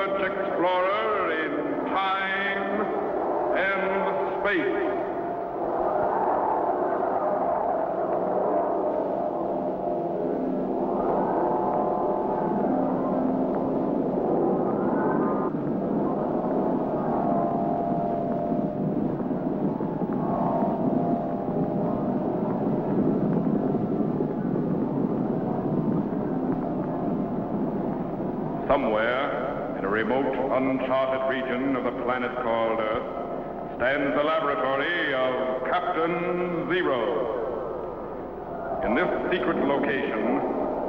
research explorer in time and space. Somewhere, in a remote, uncharted region of the planet called Earth, stands the laboratory of Captain Zero. In this secret location,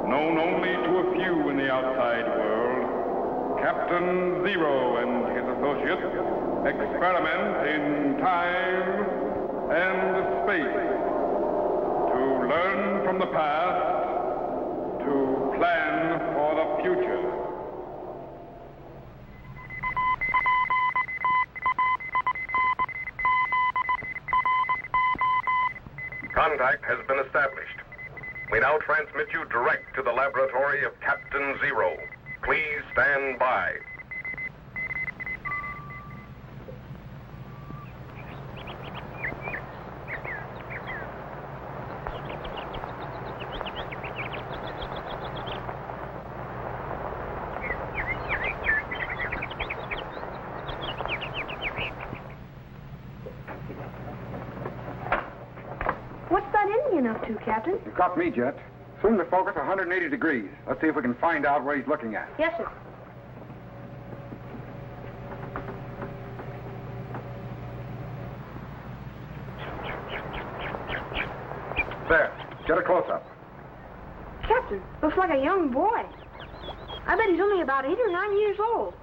known only to a few in the outside world, Captain Zero and his associates experiment in time and space to learn from the past, to plan for the future. Contact has been established. We now transmit you direct to the laboratory of Captain Zero. Please stand by. What's that Indian up to, Captain? You caught me, Jet. Swing the focus 180 degrees. Let's see if we can find out what he's looking at. Yes, sir. There. Get a close-up. Captain, looks like a young boy. I bet he's only about 8 or 9 years old.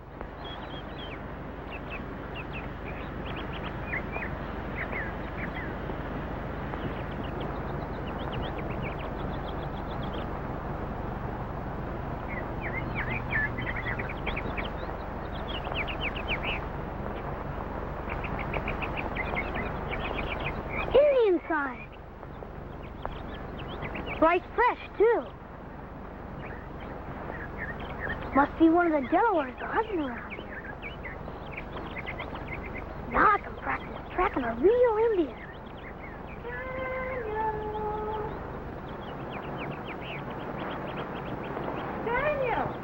Indian sign. Right fresh, too. Must be one of the Delawares hunting around here. Now I can practice tracking a real Indian. Daniel!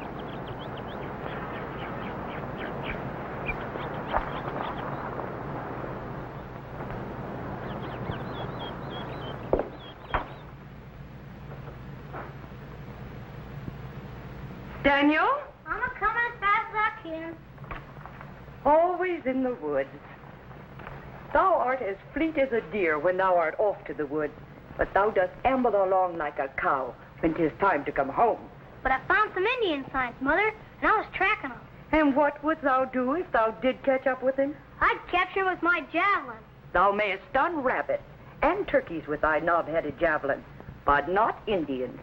Daniel? I'm a-coming as fast as I can. Always in the woods. Thou art as fleet as a deer when thou art off to the wood, but thou dost amble along like a cow when 'tis time to come home. But I found some Indian signs, Mother, and I was tracking them. And what wouldst thou do if thou did catch up with him? I'd capture him with my javelin. Thou mayest stun rabbits and turkeys with thy knob-headed javelin, but not Indians.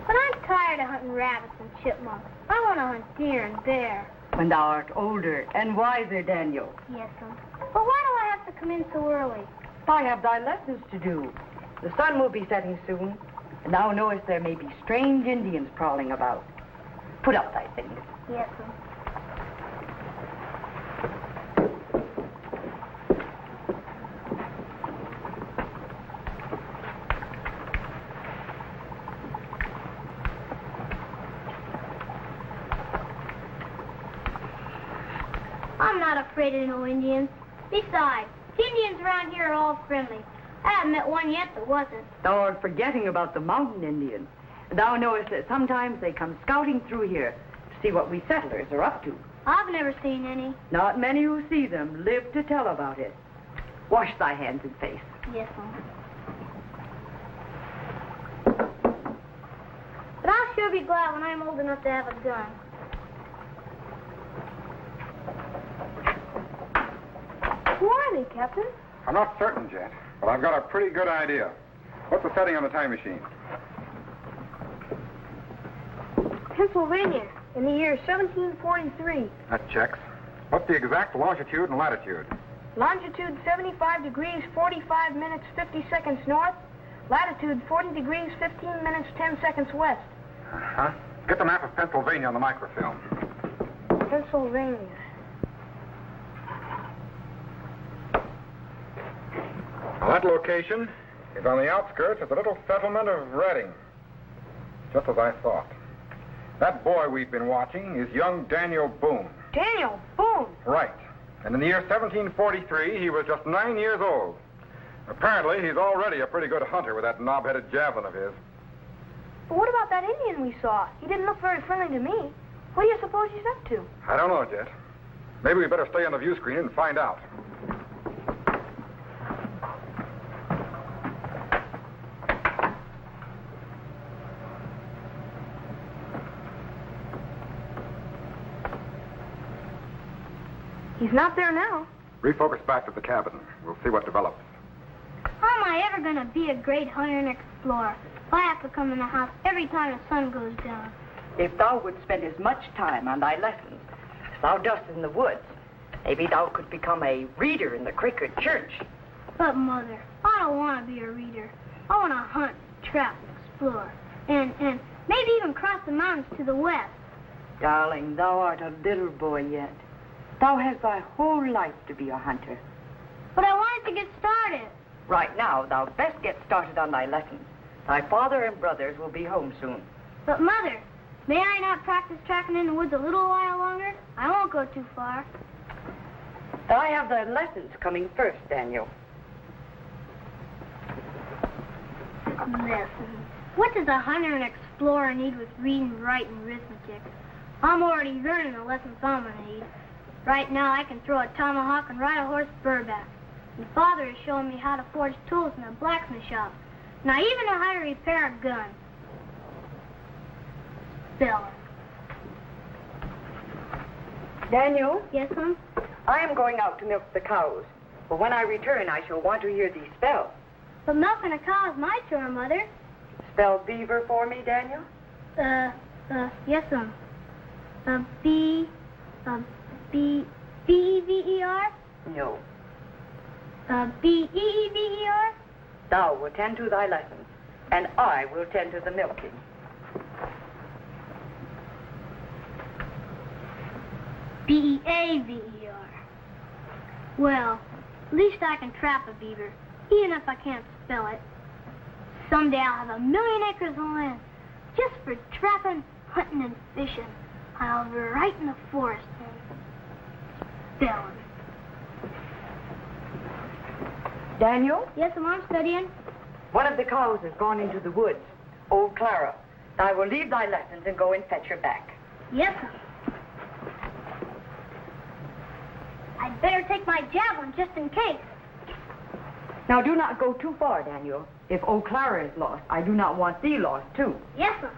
But I'm tired of hunting rabbits and chipmunks. I want to hunt deer and bear. When thou art older and wiser, Daniel. Yes, sir. But why do I have to come in so early? I have thy lessons to do. The sun will be setting soon, and thou knowest there may be strange Indians prowling about. Put up thy things. Yes, sir. I'm not afraid of no Indians. Besides, the Indians around here are all friendly. I haven't met one yet that wasn't. Thou art forgetting about the mountain Indian. Thou knowest that sometimes they come scouting through here to see what we settlers are up to. I've never seen any. Not many who see them live to tell about it. Wash thy hands and face. Yes, sir. But I'll sure be glad when I'm old enough to have a gun. Who are they, Captain? I'm not certain, Jet, but I've got a pretty good idea. What's the setting on the time machine? Pennsylvania, in the year 1743. That checks. What's the exact longitude and latitude? Longitude 75 degrees, 45 minutes, 50 seconds north. Latitude 40 degrees, 15 minutes, 10 seconds west. Uh-huh. Get the map of Pennsylvania on the microfilm. Pennsylvania. Now, that location is on the outskirts of the little settlement of Reading. Just as I thought. That boy we've been watching is young Daniel Boone. Daniel Boone? Right. And in the year 1743, he was just 9 years old. Apparently, he's already a pretty good hunter with that knob-headed javelin of his. But what about that Indian we saw? He didn't look very friendly to me. What do you suppose he's up to? I don't know, Jet. Maybe we better stay on the view screen and find out. He's not there now. Refocus back to the cabin. We'll see what develops. How am I ever going to be a great hunter and explorer if I have to come in the house every time the sun goes down? If thou would spend as much time on thy lessons as thou dost in the woods, maybe thou could become a reader in the Quaker church. But, Mother, I don't want to be a reader. I want to hunt, trap, explore, and maybe even cross the mountains to the west. Darling, thou art a little boy yet. Thou hast thy whole life to be a hunter. But I wanted to get started. Right now, thou best get started on thy lessons. Thy father and brothers will be home soon. But, Mother, may I not practice tracking in the woods a little while longer? I won't go too far. Thou have thy lessons coming first, Daniel. Lessons. What does a hunter and explorer need with reading, writing, arithmetic? I'm already learning the lessons I'm going to need. Right now, I can throw a tomahawk and ride a horse bareback. And Father is showing me how to forge tools in a blacksmith shop. And I even know how to repair a gun. Spelling. Daniel? Yes, Mom? I am going out to milk the cows. But when I return, I shall want to hear thee spell. But milking a cow is my chore, Mother. Spell beaver for me, Daniel? Yes, Mom. B-E-V-E-R? No. B-E-E-V-E-R? Thou will tend to thy lessons, and I will tend to the milking. B-E-A-V-E-R. Well, at least I can trap a beaver, even if I can't spell it. Someday I'll have 1,000,000 acres of land just for trapping, hunting, and fishing. I'll be right in the forest and spelling. Daniel? Yes, I'm studying. One of the cows has gone into the woods. Old Clara. I will leave thy lessons and go and fetch her back. Yes, sir. I'd better take my javelin just in case. Now, do not go too far, Daniel. If old Clara is lost, I do not want thee lost, too. Yes, sir.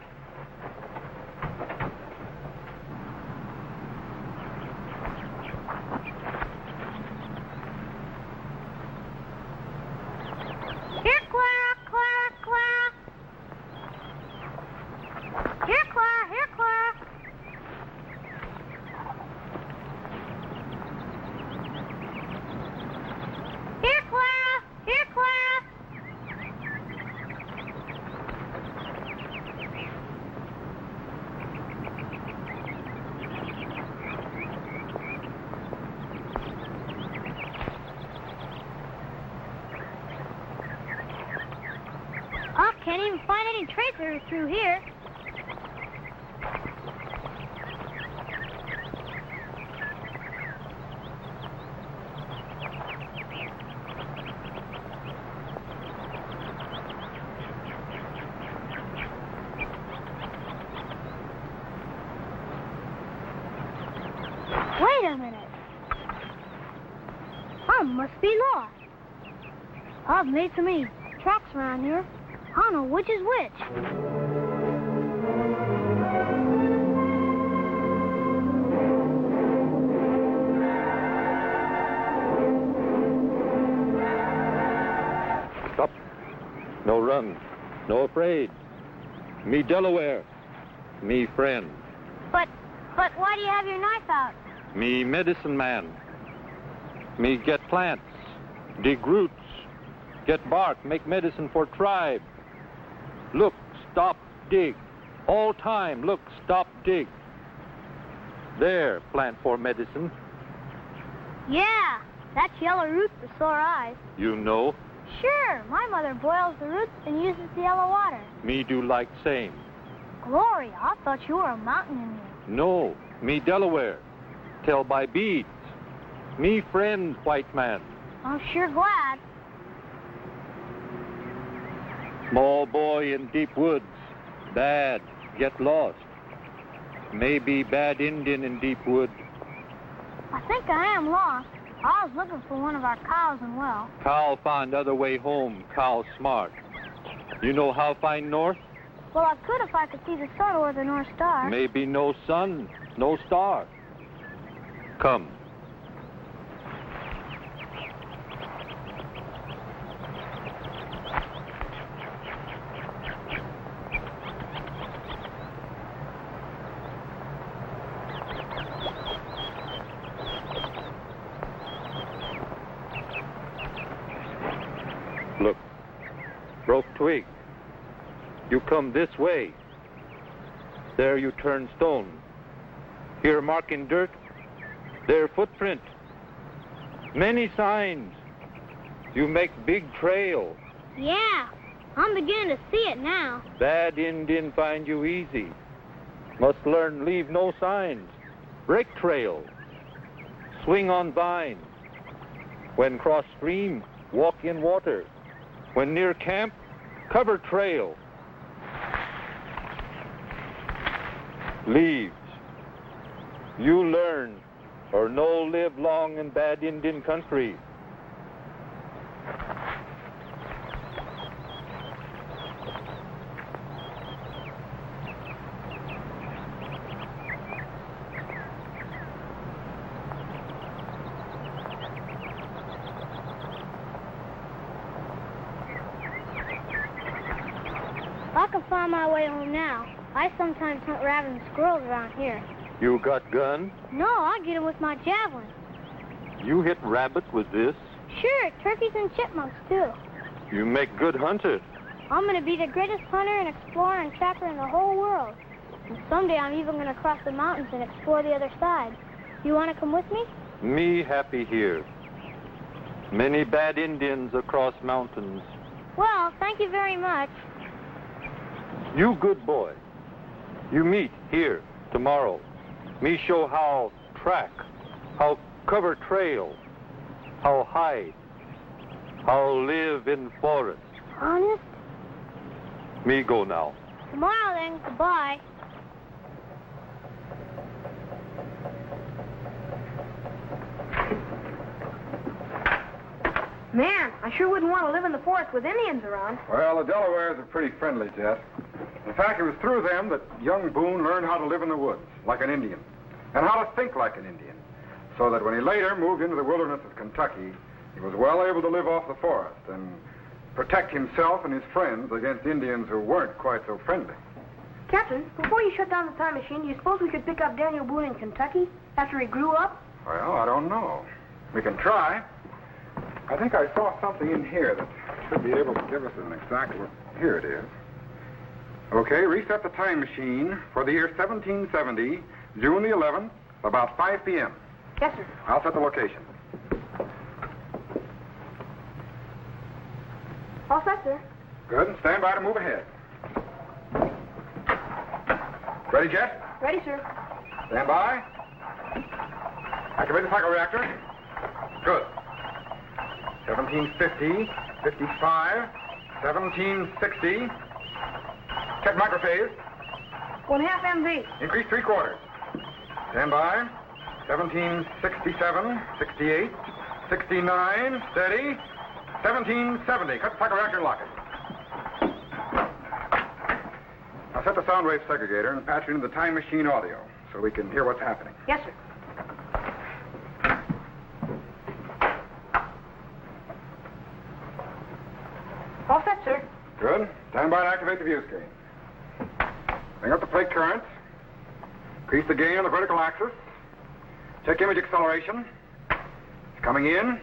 Here, Clara, Clara, Clara. Here, Clara, here, Clara. Here, Clara, here, Clara. I can't even find any tracers through here. Wait a minute. I must be lost. I've made so many tracks around here. I don't know which is which. Stop. No run. No afraid. Me Delaware. Me friend. But why do you have your knife out? Me medicine man. Me get plants, dig roots, get bark, make medicine for tribe. Look, stop, dig. All time, look, stop, dig. There, plant for medicine. Yeah, that's yellow root for sore eyes. You know? Sure, my mother boils the roots and uses the yellow water. Me do like same. Gloria, I thought you were a mountain Indian. No, me Delaware. Tell by beads. Me friend, white man. I'm sure glad. Small boy in deep woods. Bad, get lost. Maybe bad Indian in deep wood. I think I am lost. I was looking for one of our cows and well. Cow find other way home. Cow smart. You know how find north? Well, I could if I could see the sun or the North Star. Maybe no sun, no star. Come. Look, broke twig. You come this way. There you turn stone. Here mark in dirt. There footprint. Many signs. You make big trail. Yeah, I'm beginning to see it now. Bad Indian find you easy. Must learn leave no signs. Break trail. Swing on vine. When cross stream, walk in water. When near camp, cover trail. Leaves. You learn, or no live long in bad Indian country. I can find my way home now. I sometimes hunt rabbits and squirrels around here. You got gun? No, I get them with my javelin. You hit rabbit with this? Sure, turkeys and chipmunks, too. You make good hunter. I'm going to be the greatest hunter and explorer and trapper in the whole world. And someday I'm even going to cross the mountains and explore the other side. You want to come with me? Me happy here. Many bad Indians across mountains. Well, thank you very much. You good boy. You meet here tomorrow. Me show how track, how cover trail, how hide, how live in forest. Honest? Me go now. Tomorrow then, goodbye. Man, I sure wouldn't want to live in the forest with Indians around. Well, the Delawares are pretty friendly, Jet. In fact, it was through them that young Boone learned how to live in the woods, like an Indian, and how to think like an Indian, so that when he later moved into the wilderness of Kentucky, he was well able to live off the forest and protect himself and his friends against Indians who weren't quite so friendly. Captain, before you shut down the time machine, do you suppose we could pick up Daniel Boone in Kentucky after he grew up? Well, I don't know. We can try. I think I saw something in here that should be able to give us an exact look. Here it is. Okay, reset the time machine for the year 1770, June the 11th, about 5 p.m. Yes, sir. I'll set the location. All set, sir. Good, and stand by to move ahead. Ready, Jet? Ready, sir. Stand by. Activate the cycle reactor. Good. 1750, 55, 1760. Check microphase. 1/2 MV. Increase 3/4. Stand by. 1767, 68, 69. Steady. 1770. Cut the cycle reactor and lock it. Now set the sound wave segregator and patch it into the time machine audio so we can hear what's happening. Yes, sir. All set, sir. Good. Stand by to activate the view screen. Bring up the plate currents. Increase the gain on the vertical axis. Check image acceleration. It's coming in.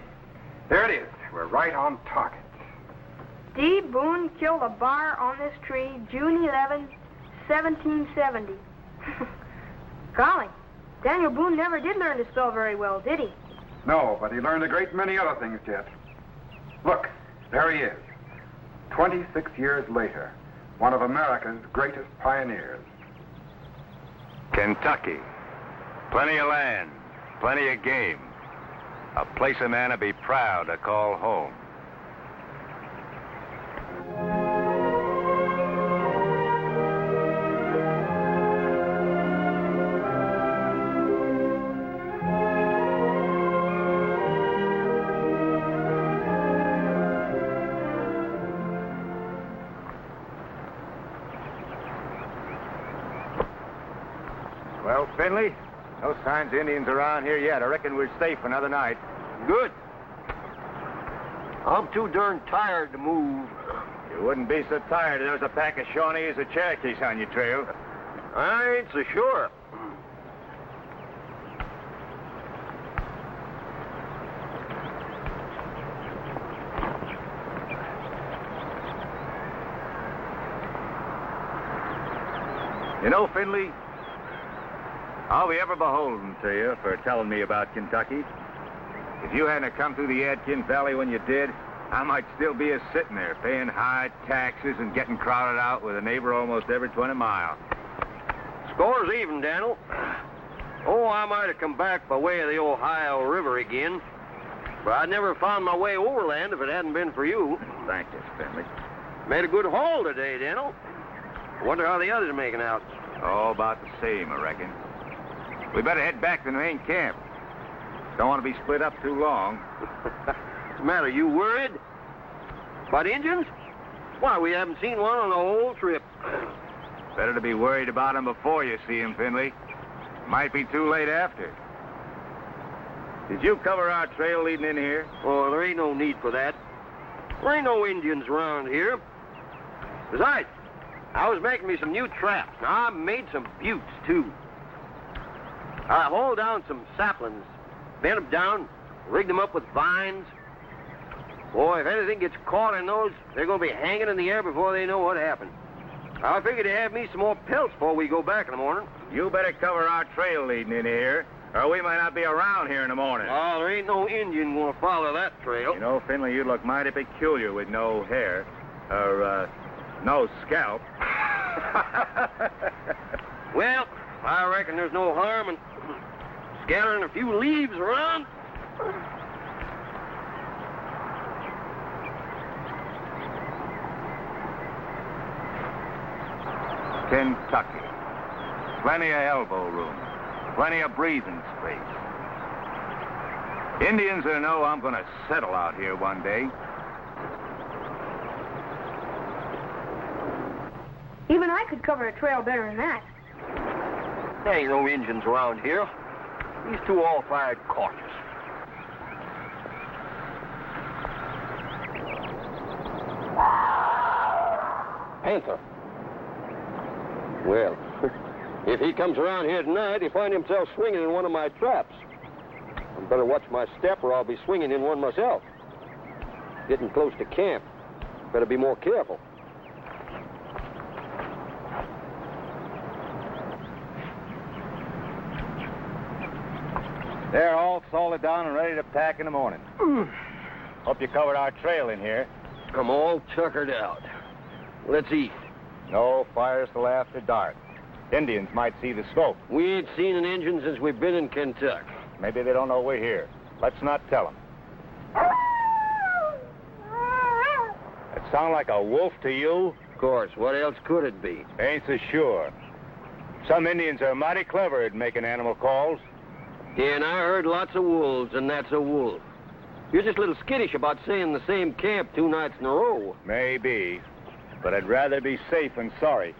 There it is. We're right on target. D. Boone killed a bar on this tree June 11, 1770. Golly, Daniel Boone never did learn to spell very well, did he? No, but he learned a great many other things, Jet. Look, there he is. 26 years later, one of America's greatest pioneers. Kentucky. Plenty of land, plenty of game. A place a man would be proud to call home. Well, Finley, no signs of Indians around here yet. I reckon we're safe another night. Good. I'm too darn tired to move. You wouldn't be so tired if there was a pack of Shawnees or Cherokees on your trail. I ain't so sure. You know, Finley, I'll be ever beholden to you for telling me about Kentucky. If you hadn't come through the Adkins Valley when you did, I might still be sitting there paying high taxes and getting crowded out with a neighbor almost every 20 miles. Score's even, Daniel. Oh, I might have come back by way of the Ohio River again, but I'd never found my way overland if it hadn't been for you. Thank you, Finley. Made a good haul today, Daniel. Wonder how the others are making out. Oh, about the same, I reckon. We better head back to the main camp. Don't want to be split up too long. What's the matter, you worried? About Indians? Why, we haven't seen one on the whole trip. Better to be worried about them before you see them, Finley. Might be too late after. Did you cover our trail leading in here? Oh, there ain't no need for that. There ain't no Indians around here. Besides, I was making me some new traps. Now, I made some buttes, too. I hauled down some saplings, bent them down, rigged them up with vines. Boy, if anything gets caught in those, they're going to be hanging in the air before they know what happened. I figured to have me some more pelts before we go back in the morning. You better cover our trail leading in here, or we might not be around here in the morning. Oh, there ain't no Indian going to follow that trail. You know, Finley, you look mighty peculiar with no hair, or, no scalp. Well, I reckon there's no harm in scattering a few leaves around. Kentucky. Plenty of elbow room. Plenty of breathing space. Indians will know I'm going to settle out here one day. Even I could cover a trail better than that. There ain't no Indians around here. These two all fired cautious. Panther. Well, if he comes around here tonight, he'll find himself swinging in one of my traps. I better watch my step or I'll be swinging in one myself. Getting close to camp. Better be more careful. They're all salted down and ready to pack in the morning. Hope you covered our trail in here. I'm all tuckered out. Let's eat. No fires till after dark. Indians might see the smoke. We ain't seen an Indian since we've been in Kentucky. Maybe they don't know we're here. Let's not tell them. That sound like a wolf to you? Of course. What else could it be? Ain't so sure. Some Indians are mighty clever at making animal calls. Yeah, and I heard lots of wolves, and that's a wolf. You're just a little skittish about staying in the same camp 2 nights in a row. Maybe, but I'd rather be safe than sorry.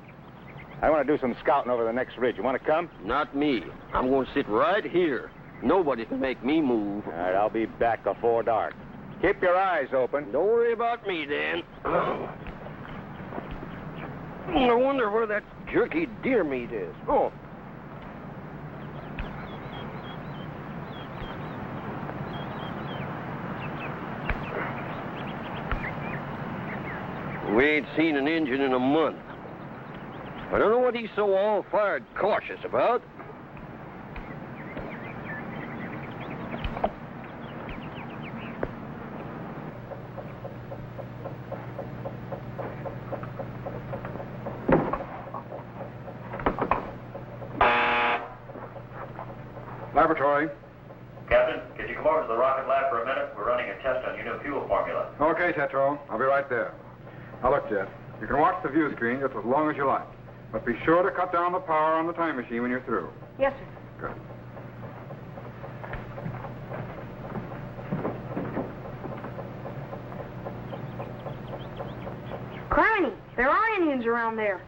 I want to do some scouting over the next ridge. You want to come? Not me. I'm going to sit right here. Nobody can make me move. All right, I'll be back before dark. Keep your eyes open. Don't worry about me, Dan. I wonder where that jerky deer meat is. Oh. We ain't seen an Injun in a month. I don't know what he's so all-fired cautious about. Laboratory. Captain, could you come over to the rocket lab for a minute? We're running a test on your new fuel formula. Okay, Tetro. I'll be right there. Now look, Jet. You can watch the view screen just as long as you like. But be sure to cut down the power on the time machine when you're through. Yes, sir. Good. Criminy, there are Indians around there.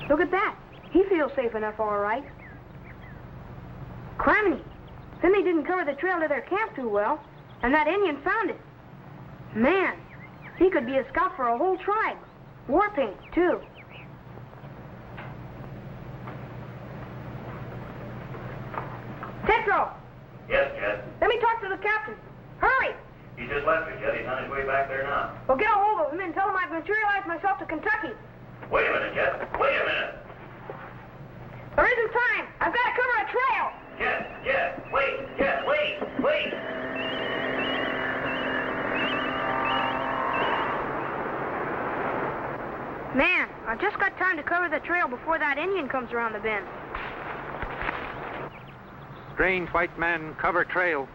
Look at that. He feels safe enough, all right. Criminy, Finley didn't cover the trail to their camp too well, and that Indian found it. Man, he could be a scout for a whole tribe. War paint, too. Tetro! Yes, Jet. Let me talk to the captain. Hurry! He just left me, Jet. He's on his way back there now. Well, get a hold of him and tell him I've materialized myself to Kentucky. Wait a minute, Jet. Wait a minute. There isn't time. I've got to cover a trail. Jet, wait. Jet, wait. Man, I've just got time to cover the trail before that Indian comes around the bend. Strange white man cover trail.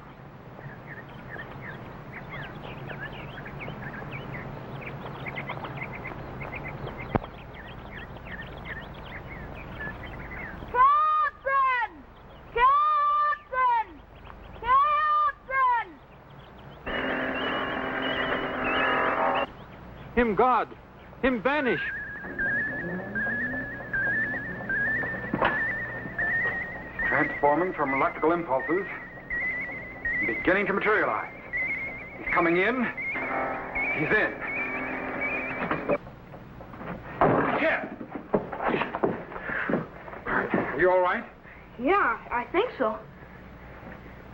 Him God! Him vanish! Transforming from electrical impulses, beginning to materialize. He's coming in. He's in. Yeah. Are you all right? Yeah, I think so.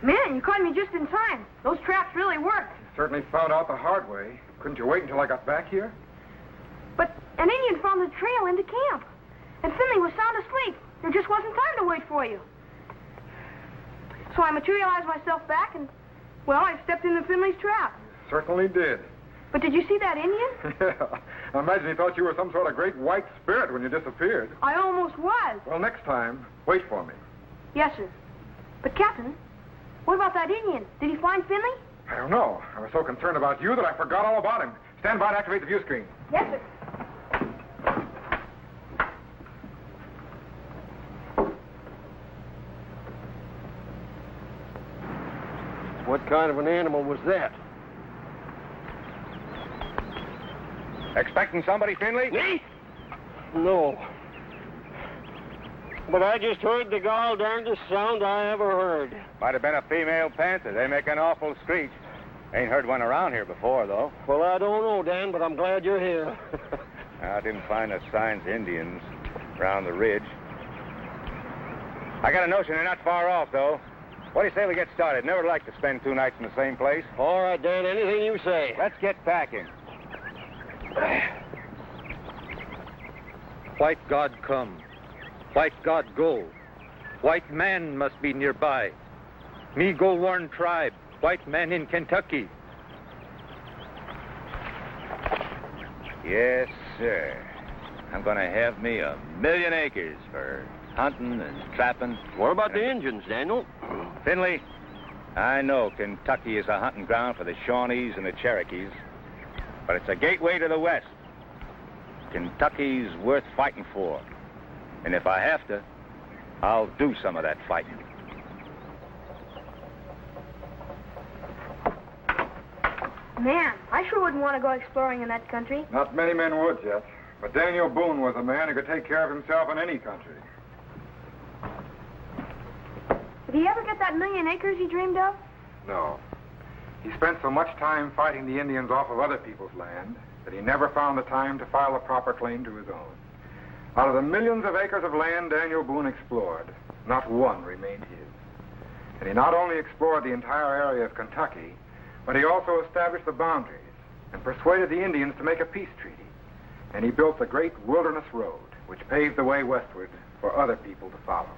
Man, you caught me just in time. Those traps really worked. You certainly found out the hard way. Couldn't you wait until I got back here? But an Indian found the trail into camp. And Finley was sound asleep. There just wasn't time to wait for you. So I materialized myself back and, well, I stepped into Finley's trap. You certainly did. But did you see that Indian? Yeah. I imagine he thought you were some sort of great white spirit when you disappeared. I almost was. Well, next time, wait for me. Yes, sir. But, Captain, what about that Indian? Did he find Finley? I don't know. I was so concerned about you that I forgot all about him. Stand by to activate the view screen. Yes, sir. What kind of an animal was that? Expecting somebody, Finley? Me? No. But I just heard the gall darndest sound I ever heard. Might have been a female panther. They make an awful screech. Ain't heard one around here before, though. Well, I don't know, Dan, but I'm glad you're here. I didn't find no signs of Indians around the ridge. I got a notion they're not far off, though. What do you say we get started? Never like to spend 2 nights in the same place. All right, Dan, anything you say. Let's get packing. White God come. White God go. White man must be nearby. Me go warn tribe. White man in Kentucky. Yes, sir. I'm gonna have me 1,000,000 acres for hunting and trapping. What about the Indians, Daniel? Finley, I know Kentucky is a hunting ground for the Shawnees and the Cherokees, but it's a gateway to the West. Kentucky's worth fighting for. And if I have to, I'll do some of that fighting. Man, I sure wouldn't want to go exploring in that country. Not many men would yet. But Daniel Boone was a man who could take care of himself in any country. Did he ever get that 1,000,000 acres he dreamed of? No. He spent so much time fighting the Indians off of other people's land that he never found the time to file a proper claim to his own. Out of the millions of acres of land Daniel Boone explored, not one remained his. And he not only explored the entire area of Kentucky, but he also established the boundaries and persuaded the Indians to make a peace treaty. And he built the great Wilderness Road, which paved the way westward for other people to follow.